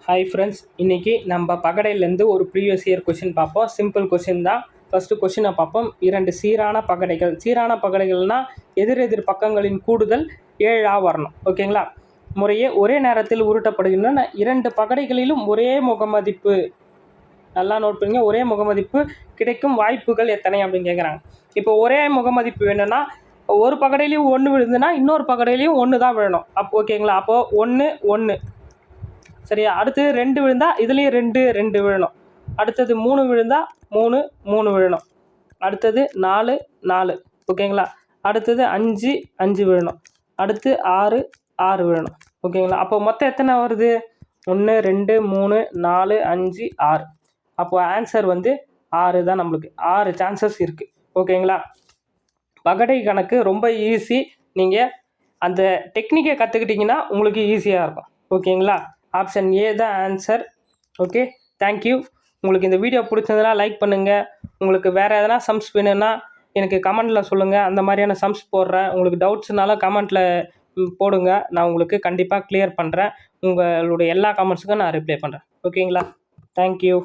Hi friends, இன்றைக்கி நம்ம பகடையிலேருந்து ஒரு ப்ரீவியஸ் இயர் கொஷின் பார்ப்போம். சிம்பிள் கொஷின் தான். ஃபஸ்ட்டு கொஷினை பார்ப்போம். 2 சீரான பகடைகள். சீரான பகடைகள்னால் எதிர் பக்கங்களின் கூடுதல் 7 வரணும். ஓகேங்களா? முறையே ஒரே நேரத்தில் உருட்டப்படுகின்றன 2 பகடைகளிலும் ஒரே முகமதிப்பு. நல்லா நோட் பண்ணுங்க. ஒரே முகமதிப்பு கிடைக்கும் வாய்ப்புகள் எத்தனை அப்படின்னு கேட்குறாங்க. இப்போ ஒரே முகமதிப்பு வேணும்னா ஒரு பகடையிலையும் 1 விழுதுன்னா இன்னொரு பகடையிலையும் 1 தான் விழணும். ஓகேங்களா? அப்போது 1 1 சரியா. அடுத்து 2 விழுந்தால் இதுலேயும் 2 விழணும். அடுத்தது 3 விழுந்தால் 3 விழணும். அடுத்தது 4 ஓகேங்களா. அடுத்தது 5 விழணும். அடுத்து 6 விழணும். ஓகேங்களா. அப்போ மொத்தம் எத்தனை வருது? 1 2 3 4 5 6. அப்போது ஆன்சர் 6 தான். நம்மளுக்கு 6 சான்சஸ் இருக்குது. ஓகேங்களா. பகடை கணக்கு ரொம்ப ஈஸி. நீங்கள் அந்த டெக்னிக்கை கற்றுக்கிட்டிங்கன்னா உங்களுக்கு ஈஸியாக இருக்கும். ஓகேங்களா. ஆப்ஷன் ஏ தான் ஆன்சர். Okay, thank you. உங்களுக்கு இந்த வீடியோ பிடிச்சதுன்னா லைக் பண்ணுங்கள். உங்களுக்கு வேறு எதனா சம்ஸ் வேணும்னா எனக்கு கமெண்ட்டில் சொல்லுங்கள். அந்த மாதிரியான சம்ஸ் போடுறேன். உங்களுக்கு டவுட்ஸ்னாலும் கமெண்ட்டில் போடுங்க. நான் உங்களுக்கு கண்டிப்பாக கிளியர் பண்ணுறேன். உங்களுடைய எல்லா கமெண்ட்ஸுக்கும் நான் ரிப்ளை பண்ணுறேன். ஓகேங்களா. தேங்க்யூ.